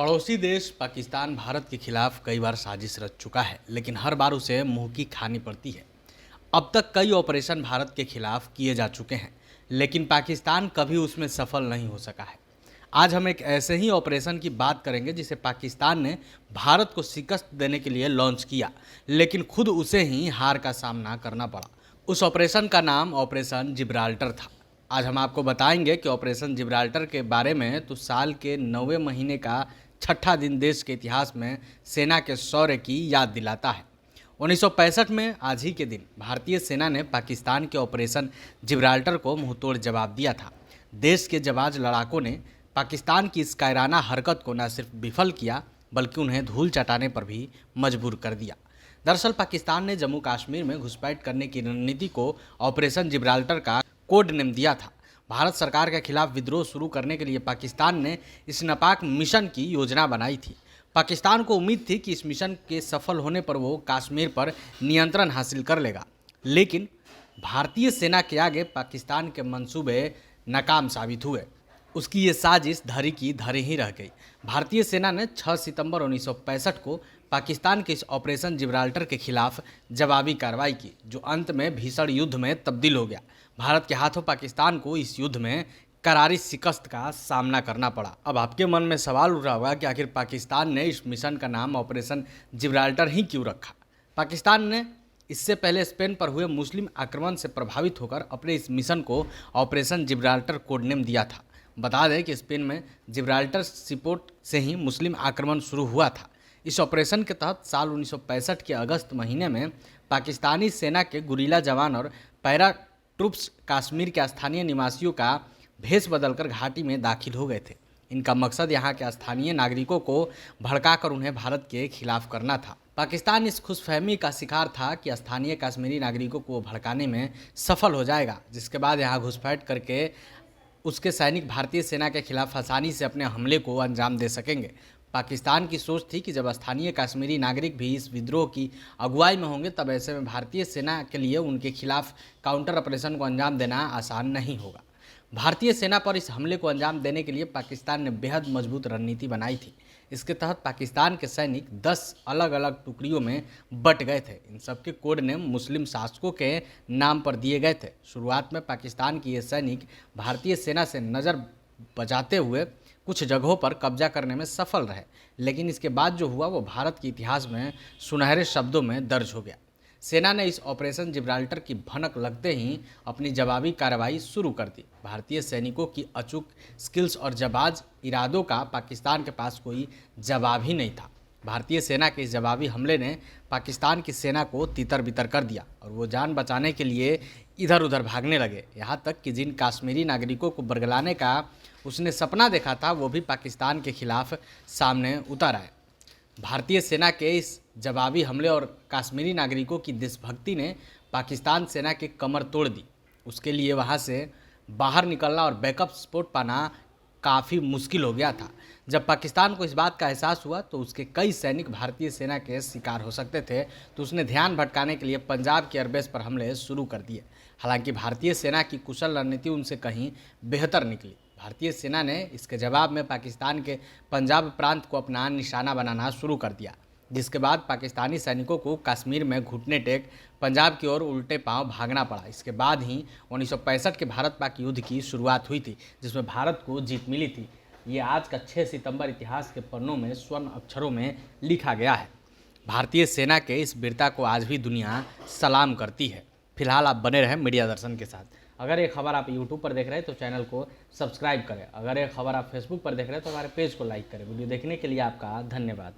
पड़ोसी देश पाकिस्तान भारत के खिलाफ कई बार साजिश रच चुका है, लेकिन हर बार उसे मुंह की खानी पड़ती है। अब तक कई ऑपरेशन भारत के खिलाफ किए जा चुके हैं, लेकिन पाकिस्तान कभी उसमें सफल नहीं हो सका है। आज हम एक ऐसे ही ऑपरेशन की बात करेंगे जिसे पाकिस्तान ने भारत को शिकस्त देने के लिए लॉन्च किया, लेकिन खुद उसे ही हार का सामना करना पड़ा। उस ऑपरेशन का नाम ऑपरेशन जिब्राल्टर था। आज हम आपको बताएंगे कि ऑपरेशन जिब्राल्टर के बारे में तो साल के 9वें महीने का छठा दिन देश के इतिहास में सेना के शौर्य की याद दिलाता है। 1965 में आज ही के दिन भारतीय सेना ने पाकिस्तान के ऑपरेशन जिब्राल्टर को मुंहतोड़ जवाब दिया था। देश के जाबाज लड़ाकों ने पाकिस्तान की इस कायराना हरकत को न सिर्फ विफल किया, बल्कि उन्हें धूल चटाने पर भी मजबूर कर दिया। दरअसल पाकिस्तान ने जम्मू कश्मीर में घुसपैठ करने की रणनीति को ऑपरेशन जिब्राल्टर का कोड नेम दिया था। भारत सरकार के खिलाफ विद्रोह शुरू करने के लिए पाकिस्तान ने इस नापाक मिशन की योजना बनाई थी। पाकिस्तान को उम्मीद थी कि इस मिशन के सफल होने पर वो कश्मीर पर नियंत्रण हासिल कर लेगा, लेकिन भारतीय सेना के आगे पाकिस्तान के मंसूबे नाकाम साबित हुए। उसकी ये साजिश धरी की धरी ही रह गई। भारतीय सेना ने 6 सितंबर 1965 को पाकिस्तान के इस ऑपरेशन जिब्राल्टर के खिलाफ जवाबी कार्रवाई की, जो अंत में भीषण युद्ध में तब्दील हो गया। भारत के हाथों पाकिस्तान को इस युद्ध में करारी शिकस्त का सामना करना पड़ा। अब आपके मन में सवाल उठ रहा होगा कि आखिर पाकिस्तान ने इस मिशन का नाम ऑपरेशन जिब्राल्टर ही क्यों रखा। पाकिस्तान ने इससे पहले स्पेन पर हुए मुस्लिम आक्रमण से प्रभावित होकर अपने इस मिशन को ऑपरेशन जिब्राल्टर कोड नेम दिया था। बता दें कि स्पेन में जिब्राल्टर सीपोर्ट से ही मुस्लिम आक्रमण शुरू हुआ था। इस ऑपरेशन के तहत साल 1965 के अगस्त महीने में पाकिस्तानी सेना के गुरीला जवान और पैरा ट्रूप्स कश्मीर के स्थानीय निवासियों का भेष बदलकर घाटी में दाखिल हो गए थे। इनका मकसद यहाँ के स्थानीय नागरिकों को भड़काकर उन्हें भारत के खिलाफ करना था। पाकिस्तान इस खुशफहमी का शिकार था कि स्थानीय कश्मीरी नागरिकों को भड़काने में सफल हो जाएगा, जिसके बाद यहाँ घुसपैठ करके उसके सैनिक भारतीय सेना के खिलाफ आसानी से अपने हमले को अंजाम दे सकेंगे। पाकिस्तान की सोच थी कि जब स्थानीय कश्मीरी नागरिक भी इस विद्रोह की अगुवाई में होंगे, तब ऐसे में भारतीय सेना के लिए उनके खिलाफ काउंटर ऑपरेशन को अंजाम देना आसान नहीं होगा। भारतीय सेना पर इस हमले को अंजाम देने के लिए पाकिस्तान ने बेहद मजबूत रणनीति बनाई थी। इसके तहत पाकिस्तान के सैनिक 10 अलग अलग टुकड़ियों में बट गए थे। इन सबके कोड नेम मुस्लिम शासकों के नाम पर दिए गए थे। शुरुआत में पाकिस्तान के ये सैनिक भारतीय सेना से नज़र बचाते हुए कुछ जगहों पर कब्जा करने में सफल रहे, लेकिन इसके बाद जो हुआ वो भारत के इतिहास में सुनहरे शब्दों में दर्ज हो गया। सेना ने इस ऑपरेशन जिब्राल्टर की भनक लगते ही अपनी जवाबी कार्रवाई शुरू कर दी। भारतीय सैनिकों की अचूक स्किल्स और जाबाज इरादों का पाकिस्तान के पास कोई जवाब ही नहीं था। भारतीय सेना के इस जवाबी हमले ने पाकिस्तान की सेना को तितर बितर कर दिया और वो जान बचाने के लिए इधर उधर भागने लगे। यहाँ तक कि जिन कश्मीरी नागरिकों को बरगलाने का उसने सपना देखा था, वो भी पाकिस्तान के खिलाफ सामने उतर आए। भारतीय सेना के इस जवाबी हमले और कश्मीरी नागरिकों की देशभक्ति ने पाकिस्तान सेना की कमर तोड़ दी। उसके लिए वहाँ से बाहर निकलना और बैकअप सपोर्ट पाना काफ़ी मुश्किल हो गया था। जब पाकिस्तान को इस बात का एहसास हुआ तो उसके कई सैनिक भारतीय सेना के शिकार हो सकते थे, तो उसने ध्यान भटकाने के लिए पंजाब के एयरबेस पर हमले शुरू कर दिए। हालांकि भारतीय सेना की कुशल रणनीति उनसे कहीं बेहतर निकली। भारतीय सेना ने इसके जवाब में पाकिस्तान के पंजाब प्रांत को अपना निशाना बनाना शुरू कर दिया, जिसके बाद पाकिस्तानी सैनिकों को कश्मीर में घुटने टेक पंजाब की ओर उल्टे पांव भागना पड़ा। इसके बाद ही 1965 के भारत पाक युद्ध की शुरुआत हुई थी, जिसमें भारत को जीत मिली थी। ये आज का 6 सितंबर इतिहास के पन्नों में स्वर्ण अक्षरों में लिखा गया है। भारतीय सेना के इस वीरता को आज भी दुनिया सलाम करती है। फिलहाल आप बने रहें मीडिया दर्शन के साथ। अगर ये खबर आप यूट्यूब पर देख रहे हैं तो चैनल को सब्सक्राइब करें। अगर ये खबर आप फेसबुक पर देख रहे हैं तो हमारे पेज को लाइक करें। वीडियो देखने के लिए आपका धन्यवाद।